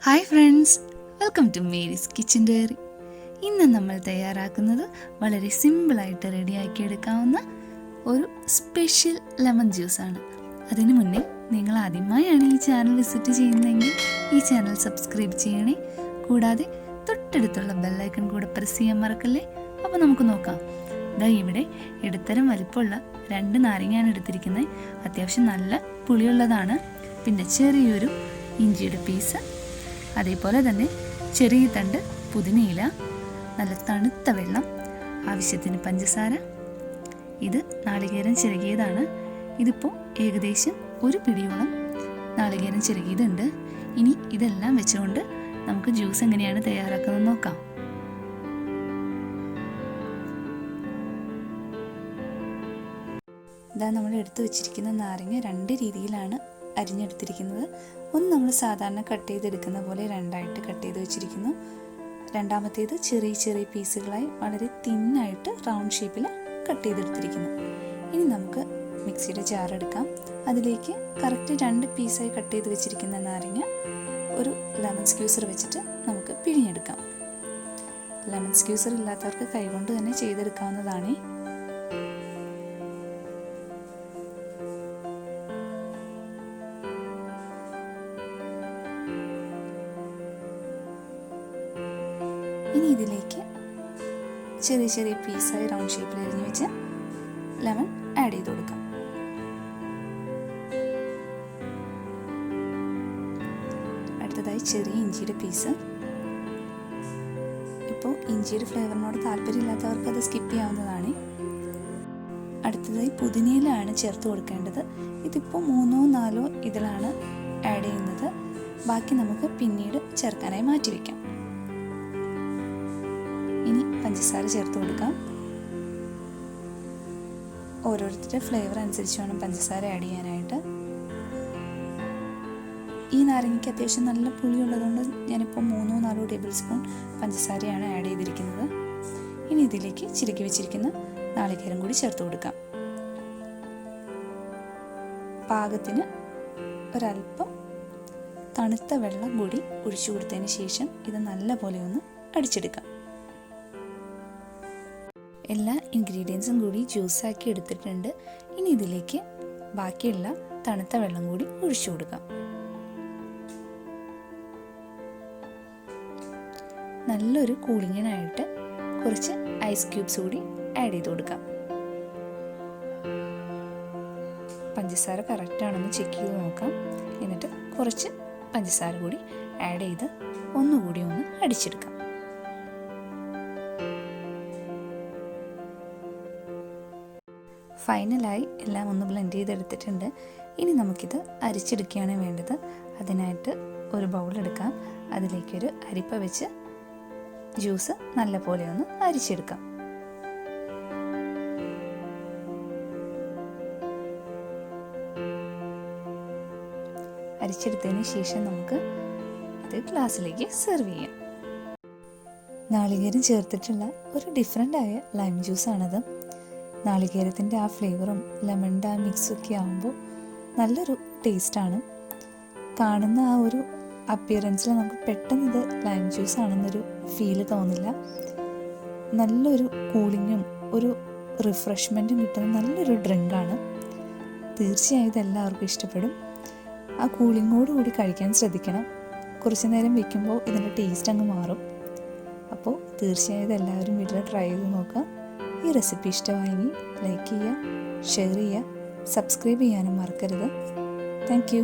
Hi friends, welcome to Mary's kitchen diary. ഇന്ന് നമ്മൾ തയ്യാറാക്കുന്നത് വളരെ സിമ്പിളായിട്ട് റെഡിയാക്കി എടുക്കാവുന്ന ഒരു സ്പെഷ്യൽ ലെമൺ ജ്യൂസാണ്. അതിനു മുന്നേ നിങ്ങൾ ആദ്യമായാണ് ഈ ചാനൽ വിസിറ്റ് ചെയ്യുന്നതെങ്കിൽ ഈ ചാനൽ സബ്സ്ക്രൈബ് ചെയ്യണേ. കൂടാതെ തൊട്ടടുത്തുള്ള ബെല്ലൈക്കൺ കൂടെ പ്രസ് ചെയ്യാൻ മറക്കല്ലേ. അപ്പോൾ നമുക്ക് നോക്കാം. ദാ ഇവിടെ ഇടത്തരം വലിപ്പമുള്ള 2 നാരങ്ങയാണ് എടുത്തിരിക്കുന്നത്. അത്യാവശ്യം നല്ല പുളിയുള്ളതാണ്. പിന്നെ ചെറിയൊരു ഇഞ്ചിയുടെ പീസ്, അതേപോലെ തന്നെ ചെറിയ തണ്ട് പുതിനയില, നല്ല തണുത്ത വെള്ളം, ആവശ്യത്തിന് പഞ്ചസാര. ഇത് നാളികേരം ചിരകിയതാണ്. ഇതിപ്പോൾ ഏകദേശം 1 പിടിയോളം നാളികേരം ചിരകിയതുണ്ട്. ഇനി ഇതെല്ലാം വെച്ചുകൊണ്ട് നമുക്ക് ജ്യൂസ് എങ്ങനെയാണ് തയ്യാറാക്കുന്നത് നോക്കാം. ഇതാ നമ്മൾ എടുത്തു വെച്ചിരിക്കുന്ന നാരങ്ങ 2 രീതിയിലാണ് അരിഞ്ഞെടുത്തിരിക്കുന്നത്. ഒന്ന് നമ്മൾ സാധാരണ കട്ട് ചെയ്തെടുക്കുന്ന പോലെ 2ആയിട്ട് കട്ട് ചെയ്ത് വെച്ചിരിക്കുന്നു. രണ്ടാമത്തേത് ചെറിയ ചെറിയ പീസുകളായി വളരെ തിന്നായിട്ട് റൗണ്ട് ഷേപ്പിൽ കട്ട് ചെയ്തെടുത്തിരിക്കുന്നു. ഇനി നമുക്ക് മിക്സിയുടെ ജാർ എടുക്കാം. അതിലേക്ക് കറക്റ്റ് 2 പീസായി കട്ട് ചെയ്ത് വെച്ചിരിക്കുന്ന നാരങ്ങ ഒരു ലെമൺ സ്ക്യൂസർ വെച്ചിട്ട് നമുക്ക് പിഴിഞ്ഞെടുക്കാം. ലെമൺ സ്ക്യൂസർ ഇല്ലാത്തവർക്ക് കൈകൊണ്ട് തന്നെ ചെയ്തെടുക്കാവുന്നതാണ്. ഇനി ഇതിലേക്ക് ചെറിയ ചെറിയ പീസായി റൗണ്ട് ഷേപ്പിൽ അരിഞ്ഞു വെച്ച് ലെമൺ ആഡ് ചെയ്ത് കൊടുക്കാം. അടുത്തതായി ചെറിയ ഇഞ്ചിയുടെ പീസ്. ഇപ്പോൾ ഇഞ്ചിയുടെ ഫ്ലേവറിനോട് താല്പര്യമില്ലാത്തവർക്ക് അത് സ്കിപ്പ് ചെയ്യാവുന്നതാണ്. അടുത്തതായി പുതിനയിലാണ് ചേർത്ത് കൊടുക്കേണ്ടത്. ഇതിപ്പോൾ 3-4 ഇതിലാണ് ആഡ് ചെയ്യുന്നത്. ബാക്കി നമുക്ക് പിന്നീട് ചേർക്കാനായി മാറ്റി വയ്ക്കാം. ഇനി പഞ്ചസാര ചേർത്ത് കൊടുക്കാം. ഓരോരുത്തരുടെ ഫ്ലേവർ അനുസരിച്ച് വേണം പഞ്ചസാര ആഡ് ചെയ്യാനായിട്ട്. ഈ നാരങ്ങയ്ക്ക് അത്യാവശ്യം നല്ല പുളിയുള്ളതുകൊണ്ട് ഞാനിപ്പോൾ 3-4 ടേബിൾ സ്പൂൺ പഞ്ചസാരയാണ് ആഡ് ചെയ്തിരിക്കുന്നത്. ഇനി ഇതിലേക്ക് ചിരക്കി വെച്ചിരിക്കുന്ന നാളികേരം കൂടി ചേർത്ത് കൊടുക്കാം. പാകത്തിന് ഒരല്പം തണുത്ത വെള്ളം കൂടി ഒഴിച്ചു കൊടുത്തതിന് ശേഷം ഇത് നല്ലപോലെ ഒന്ന് അടിച്ചെടുക്കാം. എല്ലാ ഇൻഗ്രീഡിയൻസും കൂടി ജ്യൂസാക്കി എടുത്തിട്ടുണ്ട്. ഇനി ഇതിലേക്ക് ബാക്കിയുള്ള തണുത്ത വെള്ളം കൂടി ഒഴിച്ചു കൊടുക്കാം. നല്ലൊരു കൂളിങ്ങിനായിട്ട് കുറച്ച് ഐസ് ക്യൂബ്സ് കൂടി ആഡ് ചെയ്ത് കൊടുക്കാം. പഞ്ചസാര കറക്റ്റാണെന്ന് ചെക്ക് ചെയ്ത് നോക്കാം. എന്നിട്ട് കുറച്ച് പഞ്ചസാര കൂടി ആഡ് ചെയ്ത് ഒന്നുകൂടി ഒന്ന് അടിച്ചെടുക്കാം. ഫൈനലായി എല്ലാം ഒന്ന് ബ്ലെൻഡ് ചെയ്തെടുത്തിട്ടുണ്ട്. ഇനി നമുക്കിത് അരിച്ചെടുക്കുകയാണ് വേണ്ടത്. അതിനായിട്ട് ഒരു ബൗൾ എടുക്കാം. അതിലേക്കൊരു അരിപ്പ വെച്ച് ജ്യൂസ് നല്ലപോലെ ഒന്ന് അരിച്ചെടുക്കാം. അരിച്ചെടുത്തതിന് ശേഷം നമുക്ക് ഇത് ഗ്ലാസ്സിലേക്ക് സെർവ് ചെയ്യാം. നാളികേരം ചേർത്തിട്ടുള്ള ഒരു ഡിഫറെൻ്റായ ലൈം ജ്യൂസാണത്. നാളികേരത്തിൻ്റെ ആ ഫ്ലേവറും ലെമണിൻ്റെ ആ മിക്സൊക്കെ ആകുമ്പോൾ നല്ലൊരു ടേസ്റ്റാണ്. കാണുന്ന ആ ഒരു അപ്പിയറൻസിൽ നമുക്ക് പെട്ടെന്ന് ഇത് ലൈം ജ്യൂസ് ആണെന്നൊരു ഫീല് തോന്നില്ല. നല്ലൊരു കൂളിങ്ങും ഒരു റിഫ്രഷ്മെൻറ്റും കിട്ടുന്ന നല്ലൊരു ഡ്രിങ്കാണ്. തീർച്ചയായും ഇത് എല്ലാവർക്കും ഇഷ്ടപ്പെടും. ആ കൂളിങ്ങോടുകൂടി കഴിക്കാൻ ശ്രദ്ധിക്കണം. കുറച്ച് നേരം വെക്കുമ്പോൾ ഇതിൻ്റെ ടേസ്റ്റ് അങ്ങ് മാറും. അപ്പോൾ തീർച്ചയായും ഇത് എല്ലാവരും വീട്ടിൽ ട്രൈ ചെയ്ത് നോക്കുക. ഈ റെസിപ്പി ഇഷ്ടമായെങ്കിൽ ലൈക്ക് ചെയ്യുക, ഷെയർ ചെയ്യുക, സബ്സ്ക്രൈബ് ചെയ്യാനും മറക്കരുത്. Thank you.